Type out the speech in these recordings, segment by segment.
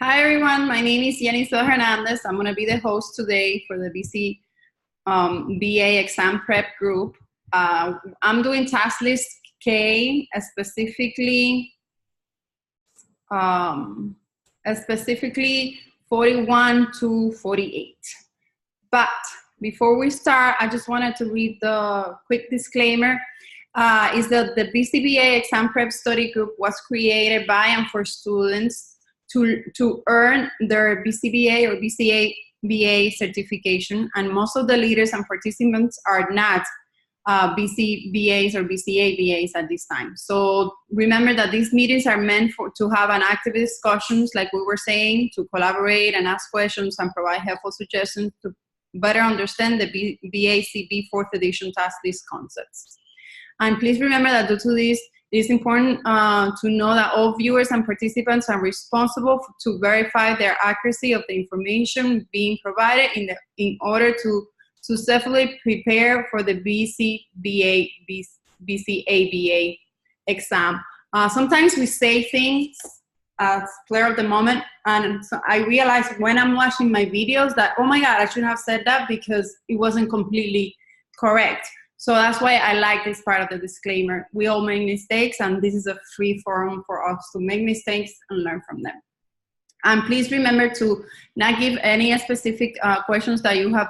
Hi everyone, my name is Yenisbel Hernandez. I'm going to be the host today for the BC BA exam prep group. I'm doing task list K, specifically 41 to 48. But before we start, I just wanted to read the quick disclaimer. Is that the BCBA exam prep study group was created by and for students to earn their BCBA or BCA certification, and most of the leaders and participants are not BCBAs or BCABAs at this time. So remember that these meetings are meant to have an active discussions, like we were saying, to collaborate and ask questions and provide helpful suggestions to better understand the BACB 4th edition task list concepts. And please remember that due to this, it is important to know that all viewers and participants are responsible to verify their accuracy of the information being provided in order to successfully prepare for the BCABA exam. Sometimes we say things as spur of the moment, and so I realize when I'm watching my videos that, oh my God, I should have said that because it wasn't completely correct. So that's why I like this part of the disclaimer. We all make mistakes, and this is a free forum for us to make mistakes and learn from them. And please remember to not give any specific questions that you have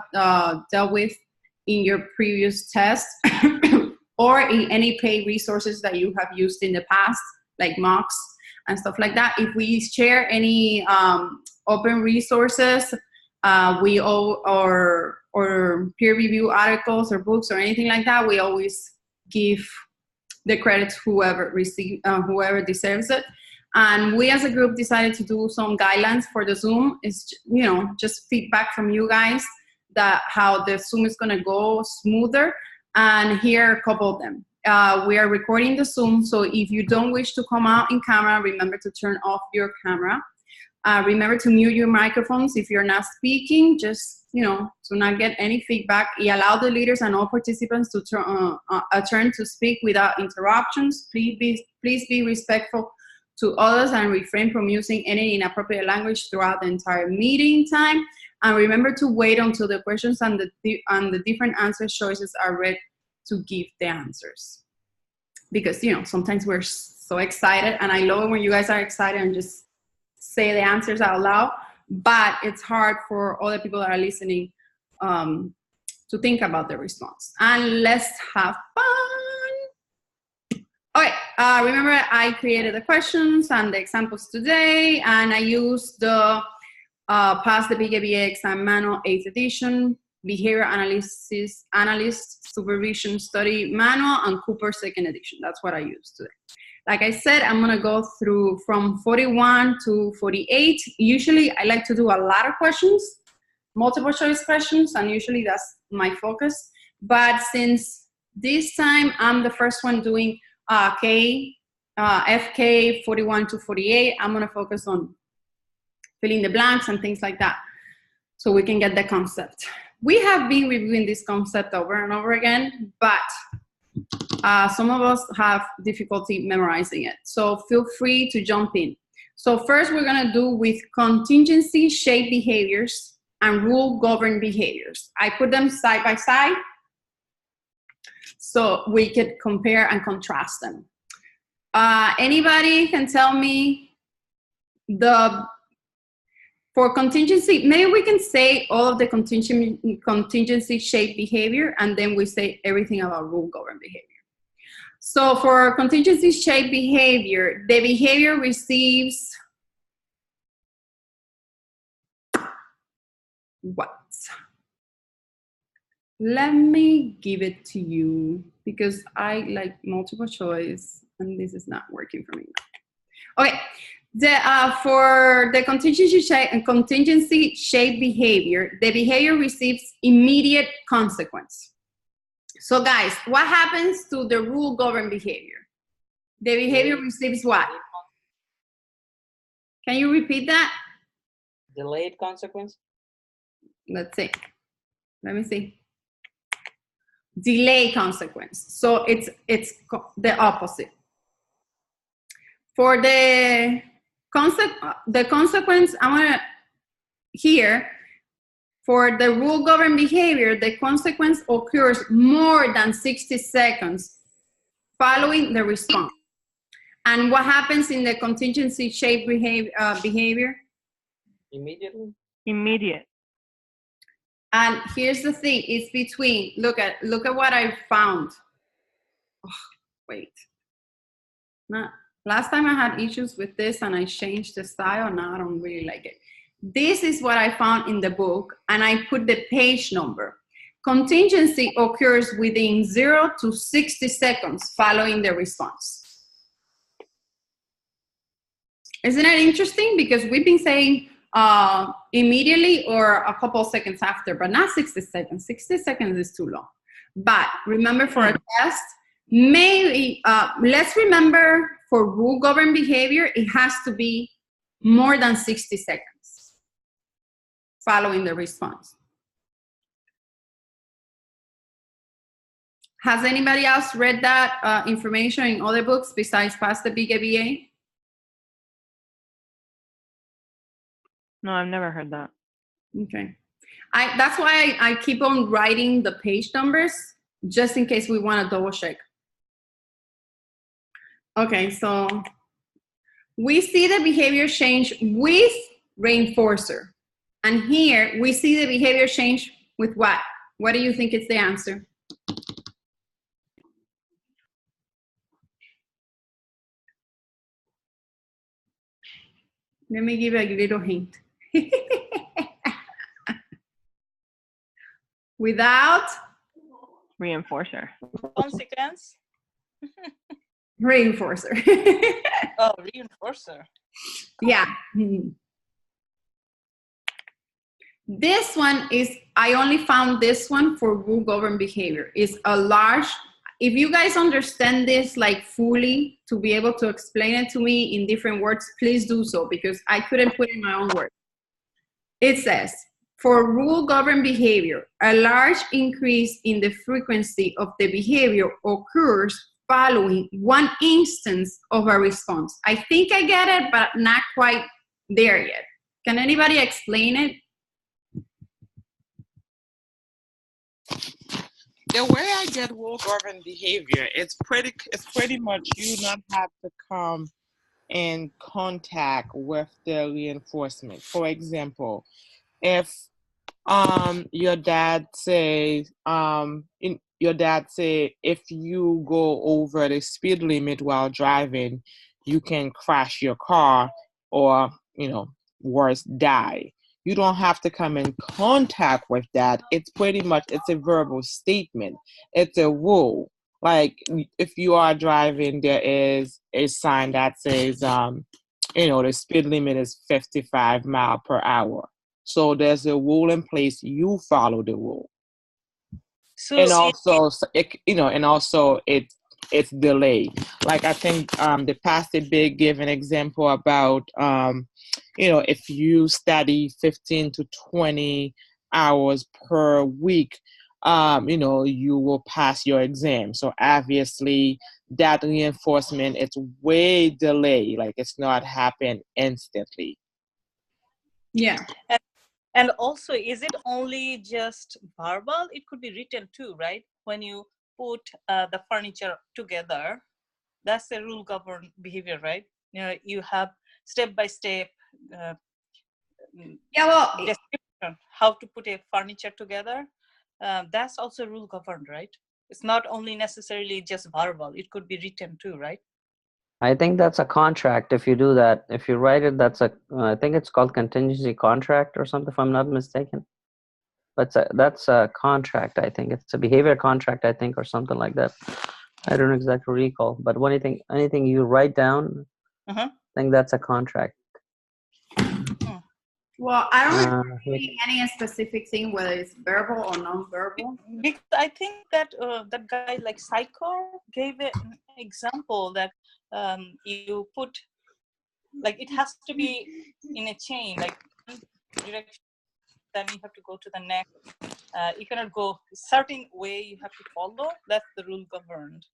dealt with in your previous test or in any paid resources that you have used in the past, like mocks and stuff like that. If we share any open resources, or peer review articles or books or anything like that, we always give the credit to whoever deserves it. And we as a group decided to do some guidelines for the Zoom. It's, you know, just feedback from you guys that how the Zoom is going to go smoother. And here are a couple of them. We are recording the Zoom, so if you don't wish to come out in camera, remember to turn off your camera. Remember to mute your microphones if you're not speaking, just, you know, to not get any feedback. Allow the leaders and all participants to a turn to speak without interruptions. Please be respectful to others and refrain from using any inappropriate language throughout the entire meeting time. And remember to wait until the questions and the different answer choices are read to give the answers. Because, you know, sometimes we're so excited, and I love it when you guys are excited and just say the answers out loud, but it's hard for other people that are listening to think about the response. And let's have fun. Okay, remember I created the questions and the examples today, and I used the Pass the BCBA Exam Manual 8th edition, Behavior Analyst Supervision Study Manual, and Cooper 2nd edition. That's what I used today. Like I said, I'm going to go through from 41 to 48. Usually, I like to do a lot of questions, multiple choice questions, and usually that's my focus. But since this time, I'm the first one doing FK 41 to 48, I'm going to focus on filling the blanks and things like that so we can get the concept. We have been reviewing this concept over and over again, but some of us have difficulty memorizing it. So feel free to jump in. So first we're gonna do with contingency shaped behaviors and rule governed behaviors. I put them side by side so we could compare and contrast them. Anybody can tell me for contingency, maybe we can say all of the contingency shaped behavior, and then we say everything about rule governed behavior. So for contingency shaped behavior, the behavior receives what? Let me give it to you because I like multiple choice and this is not working for me. Okay, for the contingency shaped behavior, the behavior receives immediate consequence. So guys, what happens to the rule governed behavior? The behavior receives what? Can you repeat that? Delayed consequence. Let's see. Let me see. Delay consequence. So it's the opposite. For the The consequence, I'm gonna, here, for the rule governed behavior, the consequence occurs more than 60 seconds following the response. And what happens in the contingency shape behavior? Immediately? Immediate. And here's the thing, it's between, look at what I found. Oh, wait. Last time I had issues with this and I changed the style, now I don't really like it. This is what I found in the book, and I put the page number. Contingency occurs within 0 to 60 seconds following the response. Isn't it interesting? Because we've been saying immediately or a couple seconds after, but not 60 seconds. 60 seconds is too long. But remember, for a test, maybe let's remember for rule governed behavior, it has to be more than 60 seconds following the response. Has anybody else read that information in other books besides Past the Big ABA? No, I've never heard that. Okay. That's why I keep on writing the page numbers, just in case we want to double check. Okay, so we see the behavior change with reinforcer. And here we see the behavior change with what? What do you think is the answer? Let me give you a little hint. Without Reinforcer. Consequence? reinforcer. Oh, reinforcer. Yeah. This one is, I only found this one for rule governed behavior. It's a large, if you guys understand this like fully to be able to explain it to me in different words, please do so, because I couldn't put in my own words. It says, for rule governed behavior, a large increase in the frequency of the behavior occurs following one instance of a response. I think I get it, but not quite there yet. Can anybody explain it? The way I get rule governed behavior, it's pretty much you not have to come in contact with the reinforcement. For example, if your dad say if you go over the speed limit while driving, you can crash your car or, worse, die. You don't have to come in contact with that. It's pretty much, it's a verbal statement. It's a rule. Like if you are driving, there is a sign that says, the speed limit is 55 miles per hour. So there's a rule in place. You follow the rule. So and also it's delayed. Like I think the Pastor Big gave an example about if you study 15 to 20 hours per week, you will pass your exam. So obviously that reinforcement, it's way delayed. Like it's not happen instantly. Yeah. And also, is it only just verbal? It could be written too, right? When you put the furniture together, that's a rule governed behavior, right? You have step by step description how to put a furniture together. That's also rule governed, right? It's not only necessarily just verbal. It could be written too, right? I think that's a contract. If you do that, if you write it, that's I think it's called contingency contract or something, if I'm not mistaken. But that's a contract, I think. It's a behavior contract, I think, or something like that. I don't exactly recall. But anything you write down, I think that's a contract. Well, I don't really any specific thing, whether it's verbal or non-verbal. Because I think that that guy like Psycho gave an example that you put, like it has to be in a chain, like one direction, then you have to go to the next. You cannot go a certain way, you have to follow. That's the rule governed.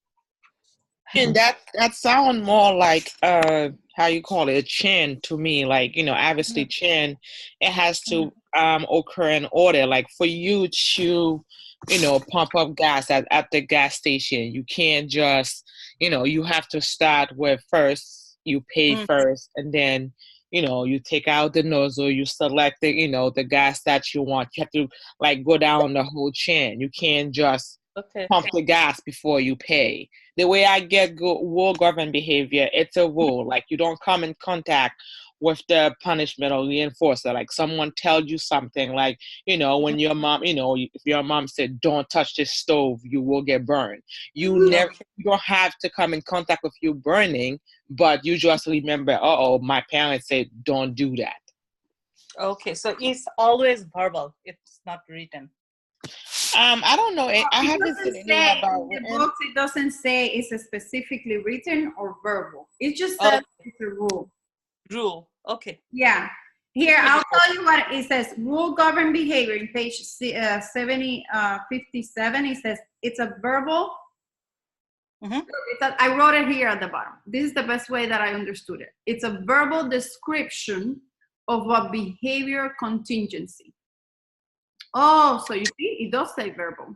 And that sound more like how you call it, a chain to me. Like, obviously chain, it has to occur in order. Like for you to, pump up gas at the gas station, you can't just, you have to start with first you pay first, and then you take out the nozzle, you select the, the gas that you want. You have to like go down the whole chain. You can't just pump the gas before you pay. The way I get rule governed behavior, it's a rule. Like you don't come in contact with the punishment or reinforcer. Like someone tells you something, like, when your mom, if your mom said, don't touch this stove, you will get burned. You don't have to come in contact with you burning, but you just remember, my parents said, don't do that. Okay, so it's always verbal. It's not written. I don't know. I haven't seen anything about in the books. It doesn't say it's specifically written or verbal. It just says it's a rule. Rule. Okay. Yeah. Here, I'll tell you what it says. Rule govern behavior in page 57. It says it's a verbal. I wrote it here at the bottom. This is the best way that I understood it. It's a verbal description of a behavior contingency. Oh, so you see, it does say verbal.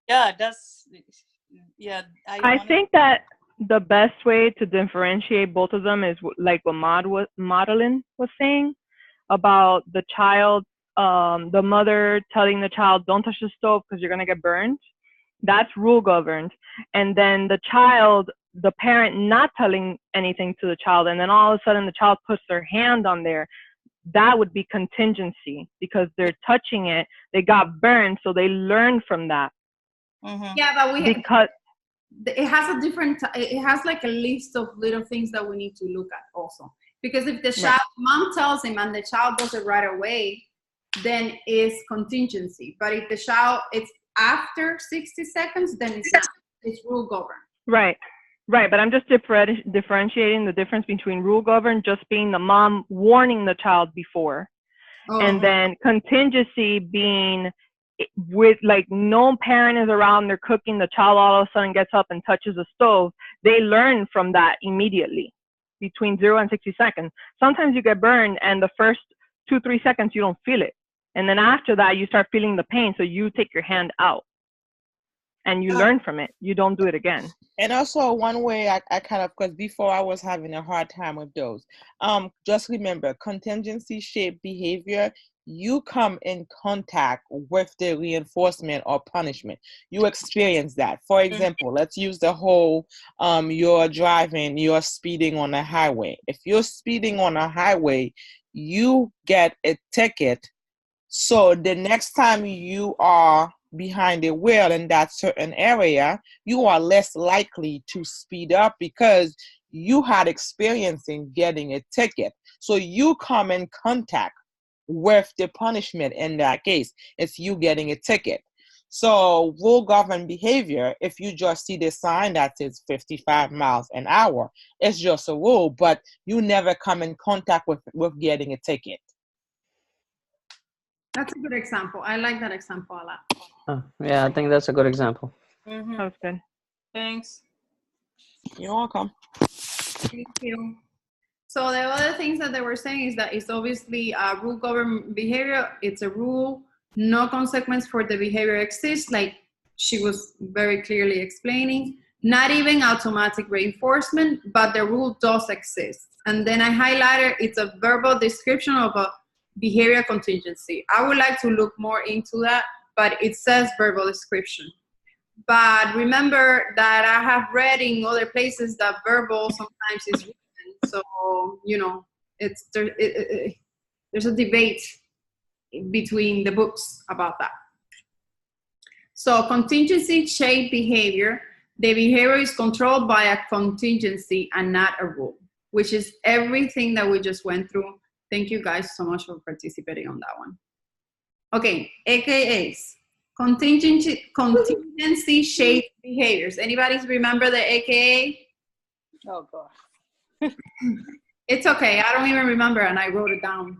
Yeah, it does. Yeah. I think that the best way to differentiate both of them is like what Madeline was saying about the child, the mother telling the child, don't touch the stove because you're going to get burned. That's rule governed. And then the child, the parent not telling anything to the child, and then all of a sudden the child puts their hand on there. That would be contingency because they're touching it. They got burned, so they learned from that. Yeah, but because it has a different. It has like a list of little things that we need to look at also. Because if the child, mom tells him and the child does it right away, then it's contingency. But if the child, it's after 60 seconds, then it's not. It's rule governed. Right. Right, but I'm just differentiating the difference between rule govern just being the mom warning the child before, and then contingency being with like no parent is around, they're cooking, the child all of a sudden gets up and touches the stove. They learn from that immediately between 0 and 60 seconds. Sometimes you get burned and the first 2-3 seconds you don't feel it. And then after that you start feeling the pain, so you take your hand out. And you learn from it. You don't do it again. And also one way I kind of, because before I was having a hard time with those. Just remember, contingency shaped behavior, you come in contact with the reinforcement or punishment. You experience that. For example, let's use the whole, you're driving, you're speeding on a highway. If you're speeding on a highway, you get a ticket. So the next time you are behind the wheel in that certain area, you are less likely to speed up because you had experience in getting a ticket. So you come in contact with the punishment in that case. It's you getting a ticket. So rule govern behavior, if you just see the sign that says 55 miles an hour, it's just a rule, but you never come in contact with getting a ticket. That's a good example. I like that example a lot. Yeah, I think that's a good example. That's good. Thanks. You're welcome. Thank you. So the other things that they were saying is that it's obviously a rule governed behavior. It's a rule. No consequence for the behavior exists, like she was very clearly explaining. Not even automatic reinforcement, but the rule does exist. And then I highlighted it's a verbal description of a behavior contingency. I would like to look more into that, but it says verbal description. But remember that I have read in other places that verbal sometimes is written. So, there's a debate between the books about that. So contingency shaped behavior, the behavior is controlled by a contingency and not a rule, which is everything that we just went through. Thank you guys so much for participating on that one. Okay, AKAs, contingency shaped behaviors. Anybody remember the AKA? Oh, God. It's okay, I don't even remember and I wrote it down.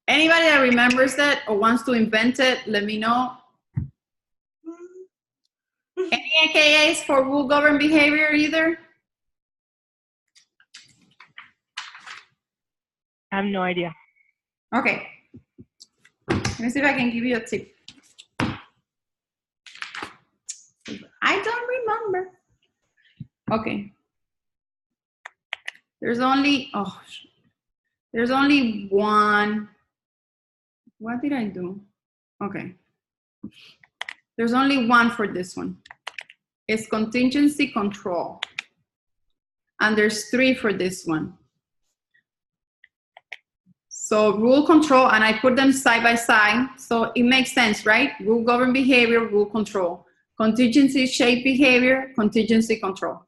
Anybody that remembers that or wants to invent it, let me know. Any AKAs for rule-governed behavior either? I have no idea. Okay. Let me see if I can give you a tip. I don't remember. Okay. There's only one. What did I do? Okay. There's only one for this one. It's contingency control. And there's 3 for this one. So rule control, and I put them side by side. So it makes sense, right? Rule govern behavior, rule control. Contingency shape behavior, contingency control.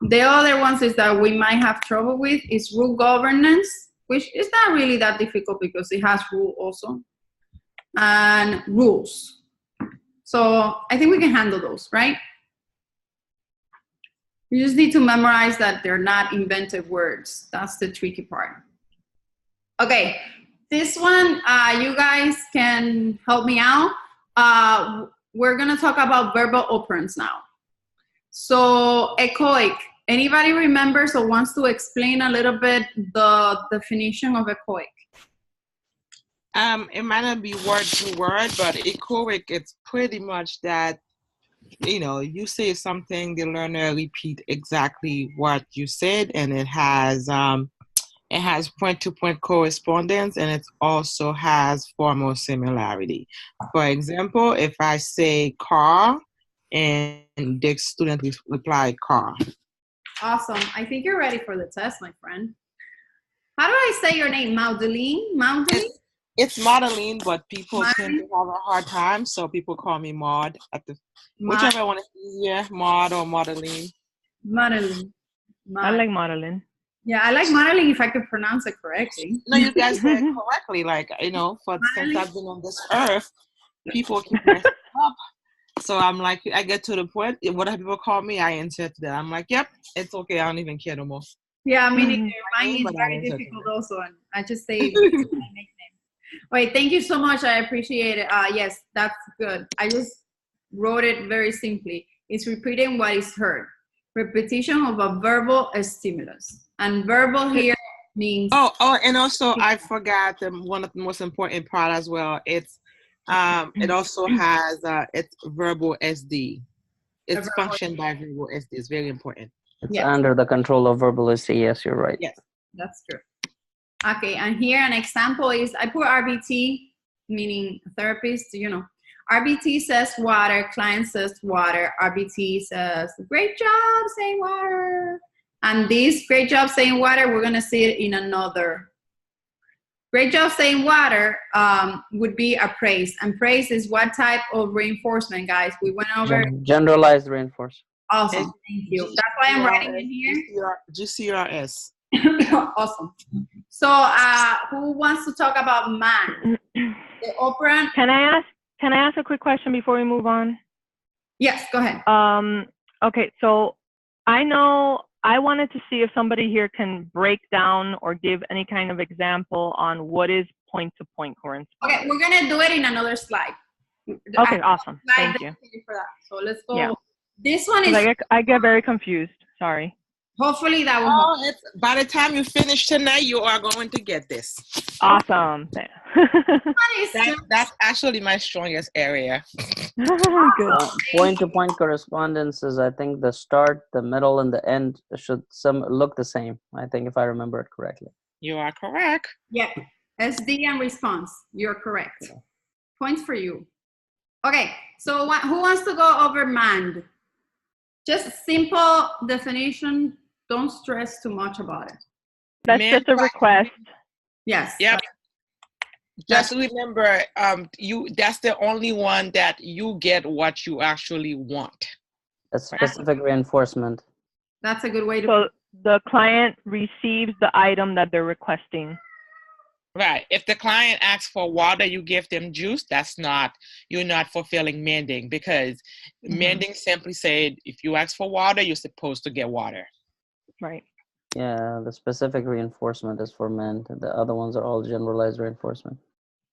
The other ones is that we might have trouble with is rule governance, which is not really that difficult because it has rule also, and rules. So I think we can handle those, right? You just need to memorize that they're not invented words. That's the tricky part. Okay, this one, you guys can help me out. We're gonna talk about verbal operants now. So echoic, anybody remembers or wants to explain a little bit the definition of echoic? It might not be word to word, but echoic, it's pretty much that, you know, you say something, the learner repeat exactly what you said, and it has point-to-point correspondence, and it also has formal similarity. For example, if I say car, and the student reply car. Awesome. I think you're ready for the test, my friend. How do I say your name? Maudeline? Maudeline? It's Madeline, but people tend to have a hard time, so people call me Maud. Whichever one is easier, Maud or Madeline. Madeline. I like Madeline. Yeah, I like Madeline if I could pronounce it correctly. No, you guys say it correctly. Like, you know, since I've been on this earth, people keep messing up. So I'm like, I get to the point, whatever people call me, I answer to that. I'm like, yep, it's okay. I don't even care no more. Yeah, I mean, mine is very difficult also. And I just say my nickname. Wait, thank you so much. I appreciate it. Yes, that's good. I just wrote it very simply. It's repeating what is heard. Repetition of a verbal stimulus. And verbal here means... Oh, and also I forgot one of the most important part as well. It's it also has it's verbal SD. It's function by verbal SD. It's very important. It's under the control of verbal SD. Yes, you're right. Yes, that's true. Okay, and here an example is I put RBT, meaning therapist, you know. RBT says water, client says water. RBT says, great job saying water. And this great job saying water, we're going to see it in another. Great job saying water would be a praise. And praise is what type of reinforcement, guys? We went over. Generalized reinforcement. Awesome. Thank you. That's why I'm writing it here. GCRS. Awesome. So who wants to talk about man? The operant. Can I ask a quick question before we move on? Yes, go ahead. Okay, so I know I wanted to see if somebody here can break down or give any kind of example on what is point-to-point correspondence. Okay, we're gonna do it in another slide. Okay, awesome. Thank you. For that. So let's go. Yeah. This one is. I get very confused. Sorry. Hopefully that will help. By the time you finish tonight, you are going to get this. Awesome. That's actually my strongest area. Good. Point-to-point correspondence is, I think, the start, the middle, and the end should look the same. I think, if I remember it correctly. You are correct. Yeah. SD and response. You're correct. Yeah. Points for you. Okay. So who wants to go over mand? Just simple definition. Don't stress too much about it. That's just a request. Yes. Yep. Just remember, that's the only one that you get what you actually want. A specific reinforcement. That's a good way to. So the client receives the item that they're requesting. Right. If the client asks for water, you give them juice. You're not fulfilling mending, because mending simply said, if you ask for water, you're supposed to get water. Right. Yeah, the specific reinforcement is for men. The other ones are all generalized reinforcement.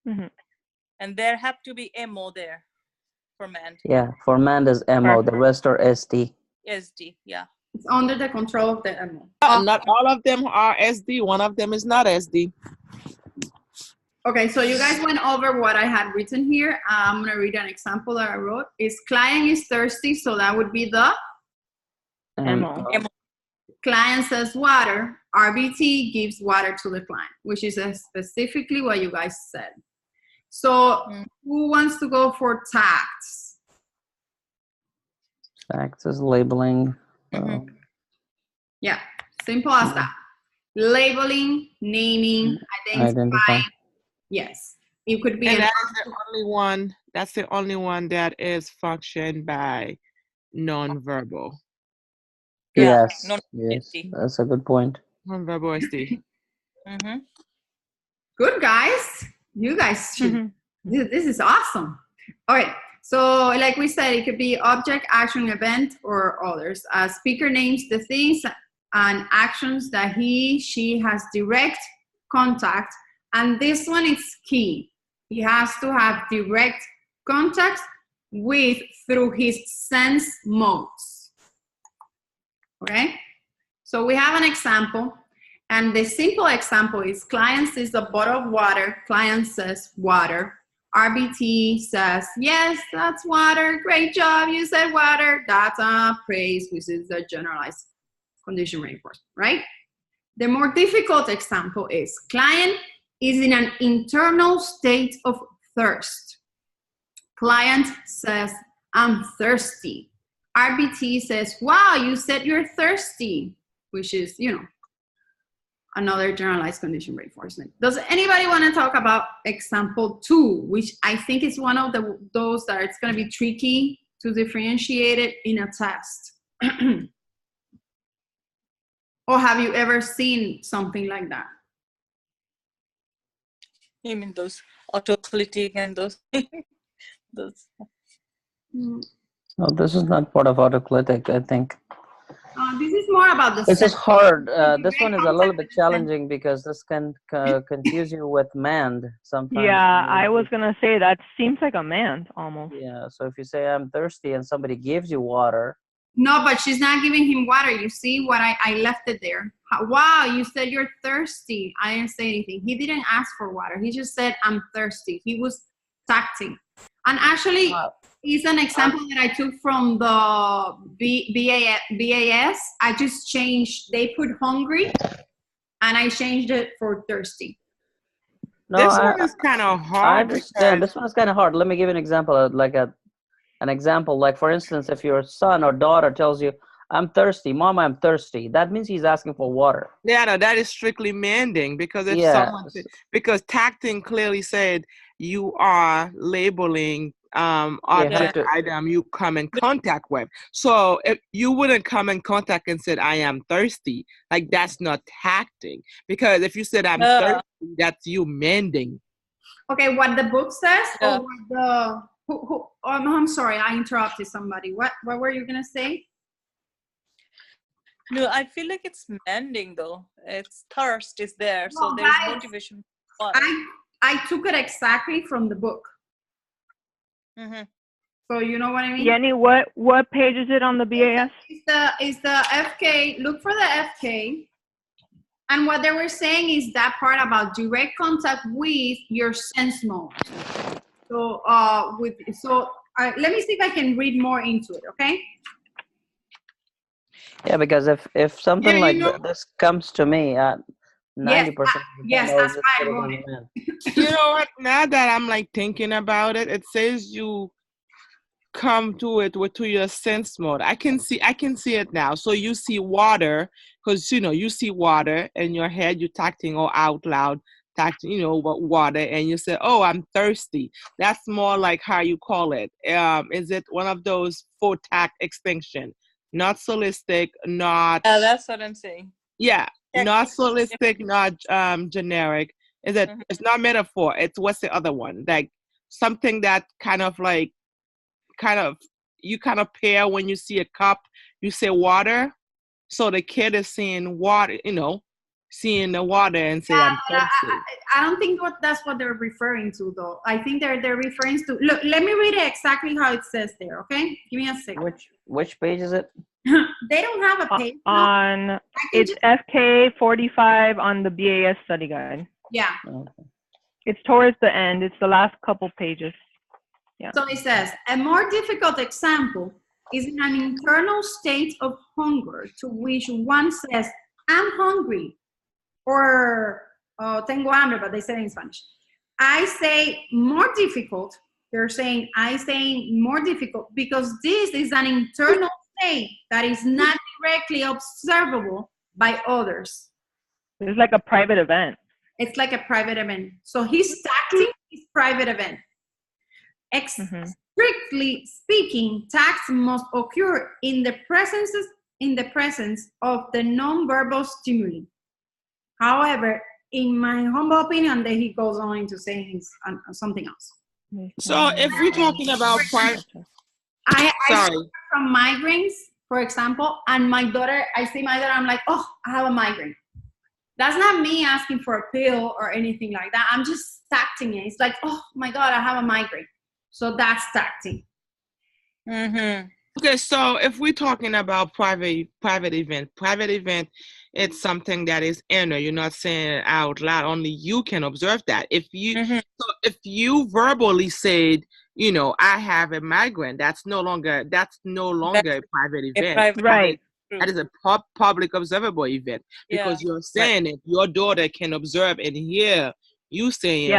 And there have to be MO there. for mand. Yeah, for mand is MO. The rest are SD. SD, yeah. It's under the control of the MO. Not all of them are SD. One of them is not SD. Okay, so you guys went over what I had written here. I'm gonna read an example that I wrote. Is client is thirsty, so that would be the MO. client says water. RBT gives water to the client, which is specifically what you guys said. So who wants to go for Tacts? Tacts is labeling. Yeah, simple as that. Labeling, naming, identifying. Yes, it could be. And that is the only one. That's the only one that is functioned by nonverbal. Yeah, yes, that's a good point. Nonverbal SD. Good guys, you guys should. This is awesome. All right. So, like we said, it could be object, action, event, or others. Speaker names the things and actions that he, she has direct contact. And this one is key. He has to have direct contact with through his sense modes. Okay? So we have an example. And the simple example is client sees a bottle of water. Client says water. RBT says, yes, that's water. Great job. You said water. That's a praise, which is a generalized condition reinforcement, right? The more difficult example is client is in an internal state of thirst. Client says, I'm thirsty. RBT says, wow, you said you're thirsty, which is, you know, another generalized condition reinforcement. Does anybody want to talk about example 2, which I think is one of those that it's going to be tricky to differentiate it in a test? Or have you ever seen something like that? You mean those autoclitic and those those? No, this is not part of autoclitic, I think. This is more about the. This is hard. This one is a little bit challenging because this can confuse you with mand sometimes. Yeah, I was gonna say that seems like a mand almost. Yeah, so if you say I'm thirsty and somebody gives you water. No, but she's not giving him water. You see what I left it there. Wow, you said you're thirsty. I didn't say anything. He didn't ask for water. He just said I'm thirsty. He was tacting. And actually, it's an example that I took from the BAS. I just changed, they put hungry, and I changed it for thirsty. No, this one is kind of hard. I understand. This one is kind of hard. Let me give you an example, like an example. Like, for instance, if your son or daughter tells you, I'm thirsty, Mom, I'm thirsty, that means he's asking for water. Yeah, no, that is strictly manding, because if someone said, because tacting clearly said you are labeling object item you come in contact with. So if you wouldn't come in contact and said I am thirsty, like that's not tacting, because if you said I'm thirsty, that's you mending. Okay, what the book says, or the no, I'm sorry, I interrupted somebody. What were you gonna say? No, I feel like it's mending though. It's thirst is there, so there's motivation. I took it exactly from the book. So you know what I mean? Yenny, what page is it on the BAS? It's the FK. Look for the FK. And what they were saying is that part about direct contact with your sense mode. So let me see if I can read more into it. Okay. Yeah, because if something like this comes to me, 90%. Yes, that's why I wrote it. You know what? Now that I'm like thinking about it, it says you come to it to your sense mode. I can see it now. So you see water, because you see water in your head. You're tacting or out loud, tacting, what water, and you say, "Oh, I'm thirsty." That's more like how you call it. Is it one of those full tact extinction? Not solistic, not. That's what I'm saying. Yeah, not solistic, not generic. Is it? It's not metaphor. It's what's the other one? Like something that you pair when you see a cup. You say water, so the kid is seeing water. see in the water and say, Yeah, I'm but thirsty. I don't think that's what they're referring to, though. I think they're referring to. Look, let me read it exactly how it says there. Okay, give me a second. Which page is it? They don't have a page. No, On it's just, FK 45 on the BAS study guide. yeah. Okay. It's towards the end. It's the last couple pages. Yeah. So it says a more difficult example is in an internal state of hunger to which one says, "I'm hungry," or "Tengo hambre," but they say it in Spanish. I say more difficult. They're saying I say more difficult because this is an internal state that is not directly observable by others. It's like a private event. It's like a private event. So he's tacting his private event. Strictly speaking, tacts must occur in the presence of the non-verbal stimuli. However, in my humble opinion, then he goes on into saying something else. So if we're talking about I sorry. from migraines, for example, and my daughter, I see my daughter, I'm like, oh, I have a migraine. That's not me asking for a pill or anything like that. I'm just tacting it. It's like, oh my God, I have a migraine. So that's tacting. Okay, so if we're talking about private event, it's something that is inner. You're not saying it out loud. Only you can observe that. If you verbally said, you know, I have a migraine, that's no longer a private event. Right. That is a public observable event because you're saying it. Your daughter can observe and hear you saying,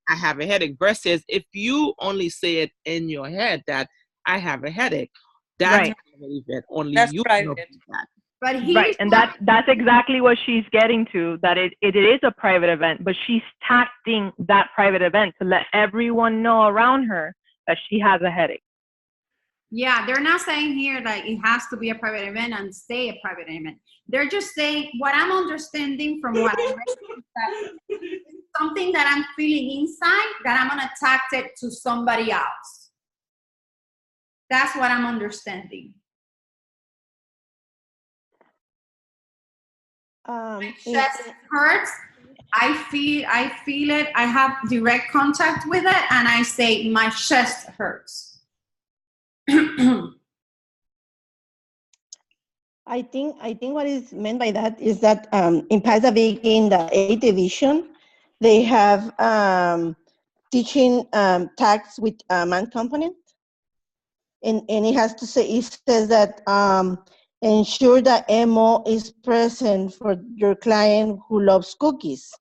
I have a headache, versus if you only say it in your head that I have a headache, that's a private event. Only that's you private. can that. But and that's exactly what she's getting to, that it is a private event, but she's tacting that private event to let everyone know around her that she has a headache. Yeah, they're not saying here that it has to be a private event and stay a private event. They're just saying what I'm understanding from what I read is that something that I'm feeling inside that I'm going to tact it to somebody else. That's what I'm understanding. My chest hurts. I feel it. I have direct contact with it, and I say my chest hurts. I think what is meant by that is that in Pacific, in the 8th division, they have teaching tags with man component, and it has to say, it says that ensure that MO is present for your client who loves cookies.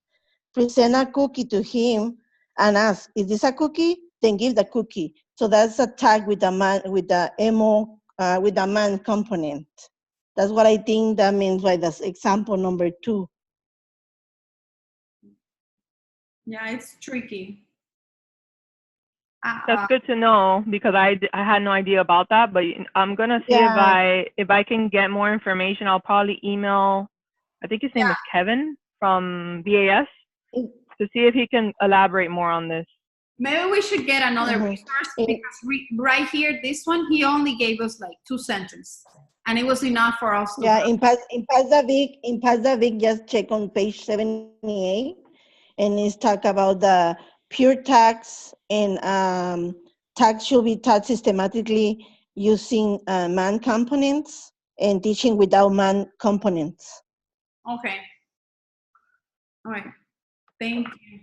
Present a cookie to him and ask, is this a cookie? Then give the cookie. So that's a tag with the man, with the MO, with the man component. That's what I think that means by this example number 2. Yeah, it's tricky. That's good to know, because I had no idea about that, but I'm gonna see if I can get more information. I'll probably email, I think his name is Kevin from BAS, to see if he can elaborate more on this. Maybe we should get another resource, because right here, this one, he only gave us like 2 sentences, and it was enough for us to in Pacific, just check on page 78, and it's talk about the pure tags, and tags should be taught systematically using man components and teaching without man components. Okay. All right. Thank you.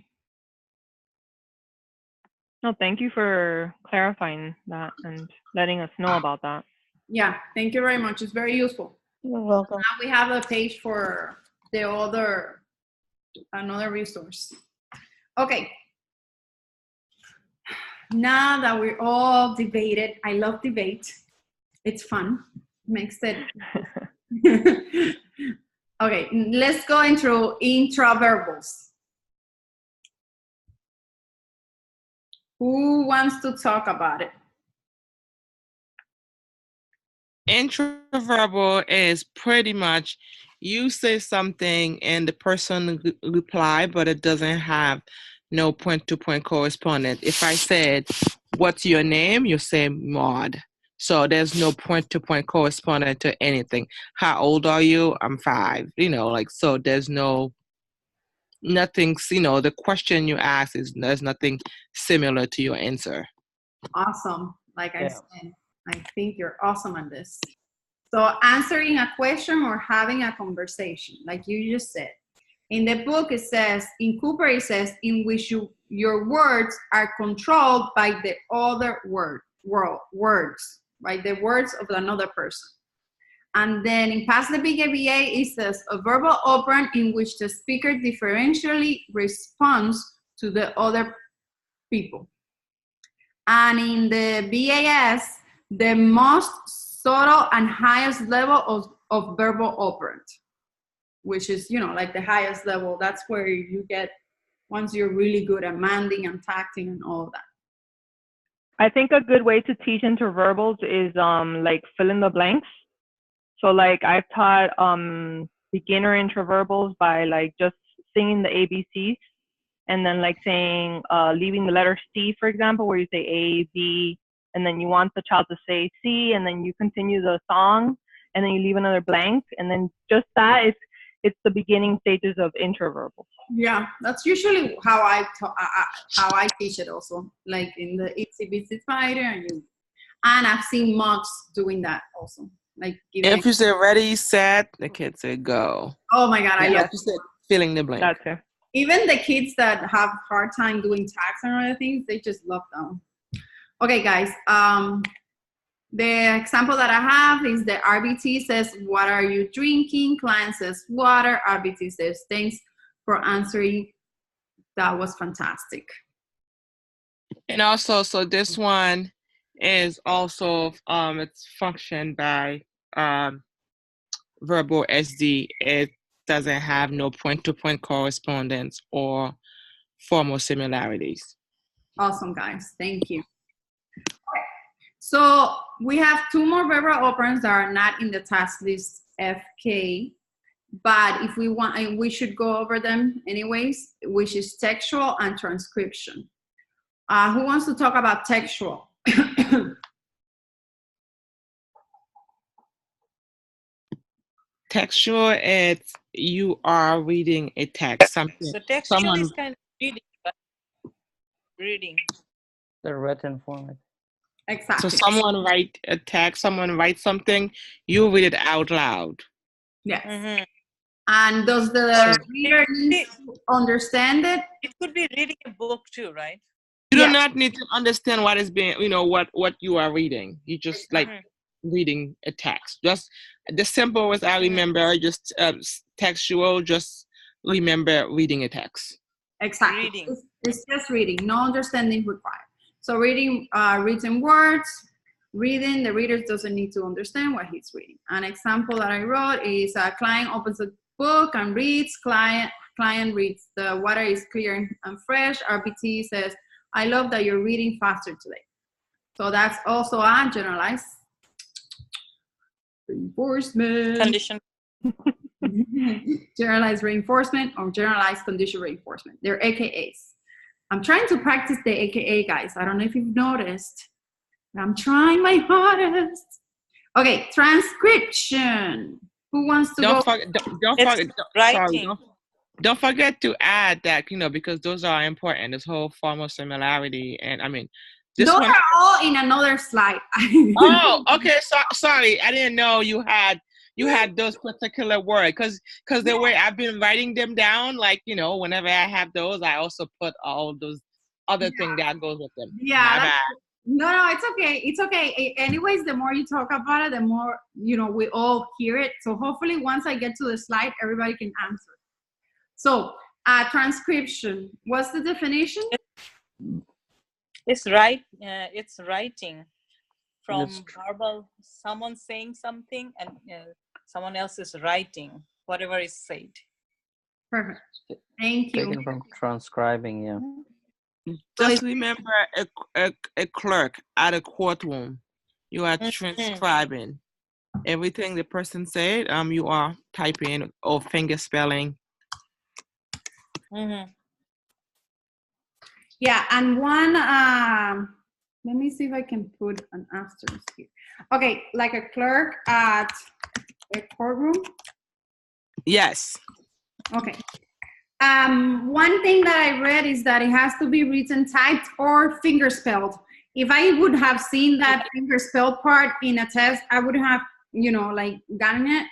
No, thank you for clarifying that and letting us know about that. Yeah, thank you very much. It's very useful. You're welcome. Now we have a page for the another resource. Okay. Now that we're all debated, I love debate. It's fun. Makes it. Okay, let's go into intraverbals. Who wants to talk about it? Intraverbal is pretty much you say something and the person reply, but it doesn't have no point-to-point correspondence. If I said, what's your name? You say Maud. So there's no point-to-point correspondence to anything. How old are you? I'm 5. You know, like, so there's no nothing's, the question you ask there's nothing similar to your answer. Awesome. Like I said, I think you're awesome at this. So answering a question or having a conversation, like you just said. In the book, it says, in Cooper, it says, in which your words are controlled by the other words, right? The words of another person. And then in Pass the BABA, it says, a verbal operant in which the speaker differentially responds to the other people. And in the BAS, the most subtle and highest level of verbal operant, which is, like the highest level. That's where you get, once you're really good at manding and tacting and all of that. I think a good way to teach interverbals is like fill in the blanks. So like I've taught beginner interverbals by like just singing the ABCs and then like saying, leaving the letter C, for example, where you say A, B, and then you want the child to say C, and then you continue the song, and then you leave another blank, and then just that is, it's the beginning stages of interverbals. Yeah, that's usually how I teach it also, like in the ECBC spider, and I've seen mocks doing that also. Like if you say ready, set, the kids say go. Oh my God, like you said, filling the blank. That's it. Even the kids that have hard time doing tags and other things, they just love them. Okay, guys. The example that I have is the RBT says, what are you drinking? Client says water. RBT says, thanks for answering. That was fantastic. And also, so this one is also, it's functioned by verbal SD. It doesn't have no point-to-point correspondence or formal similarities. Awesome, guys. Thank you. Okay. So we have two more verbal operands that are not in the task list FK, but if we want, we should go over them anyways, which is textual and transcription. Who wants to talk about textual? Textual, it's you are reading a text. So textual is kind of reading, but reading. The written format. Exactly. So someone write a text, someone writes something, you read it out loud. Yes. Mm-hmm. And does the reader need to understand it? It could be reading a book too, right? You do not need to understand what is being, what you are reading. You just like reading a text. Just the simple as I remember, just textual, just remember reading a text. Exactly. Reading. It's just reading, no understanding required. So reading written words, reading, the reader doesn't need to understand what he's reading. An example that I wrote is a client opens a book and reads, client reads, the water is clear and fresh. RBT says, I love that you're reading faster today. So that's also a generalized reinforcement. Condition. Generalized reinforcement or generalized condition reinforcement. They're AKAs. I'm trying to practice the AKA, guys. I don't know if you've noticed. I'm trying my hardest. Okay, transcription. Who wants to Don't forget to add that, because those are important. This whole formal similarity, and I mean, those are all in another slide. Oh, okay. So sorry, I didn't know you had those particular words, because the way I've been writing them down, like whenever I have those, I also put all those other things that goes with them. Yeah. No, it's okay. It's okay. Anyways, the more you talk about it, the more we all hear it. So hopefully, once I get to the slide, everybody can answer. So, transcription. What's the definition? It's it's writing from verbal. Someone saying something, and someone else is writing whatever is said. Perfect. Thank you. Taken from transcribing, yeah. Just remember, a clerk at a courtroom, you are transcribing everything the person said. You are typing or finger spelling. Mm-hmm. Yeah, and one. Let me see if I can put an asterisk here. Okay, like a clerk at a courtroom. Yes. Okay. One thing that I read is that it has to be written typed or fingerspelled. If I would have seen that fingerspelled part in a test, I would have, you know, like gotten it.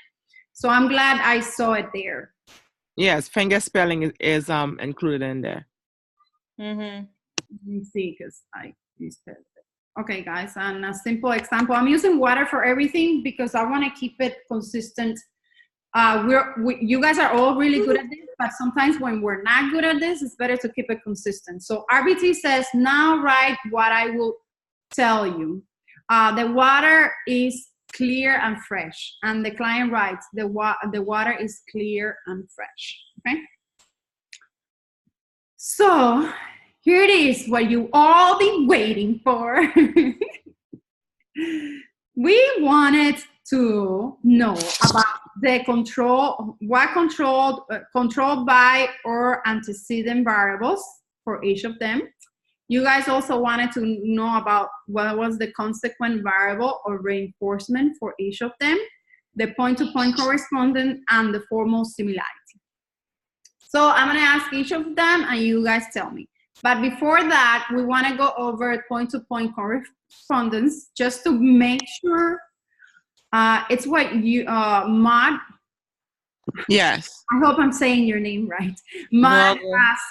So I'm glad I saw it there. Yes, finger spelling is included in there. Mm-hmm. Let me see, because I used it. Okay, guys, and a simple example. I'm using water for everything because I want to keep it consistent. You guys are all really good at this, but sometimes when we're not good at this, it's better to keep it consistent. So RBT says, now write what I will tell you. The water is clear and fresh. And the client writes, the water is clear and fresh, okay? So here it is, what you all been waiting for. We wanted to know about the controlled by or antecedent variables for each of them. You guys also wanted to know about what was the consequent variable or reinforcement for each of them, the point-to-point correspondence, and the formal similarity. So I'm gonna ask each of them and you guys tell me. But before that, we wanna go over point-to-point correspondence just to make sure it's what you, Maud. Yes. I hope I'm saying your name right. Maud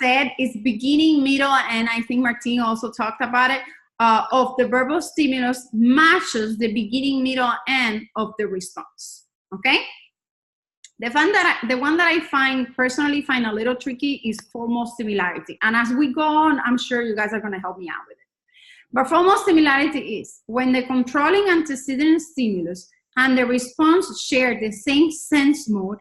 said it's beginning, middle, and I think Martin also talked about it, of the verbal stimulus matches the beginning, middle, end of the response, okay? The one that I personally find a little tricky is formal similarity. And as we go on, I'm sure you guys are gonna help me out with it. But formal similarity is when the controlling antecedent stimulus and the response share the same sense mode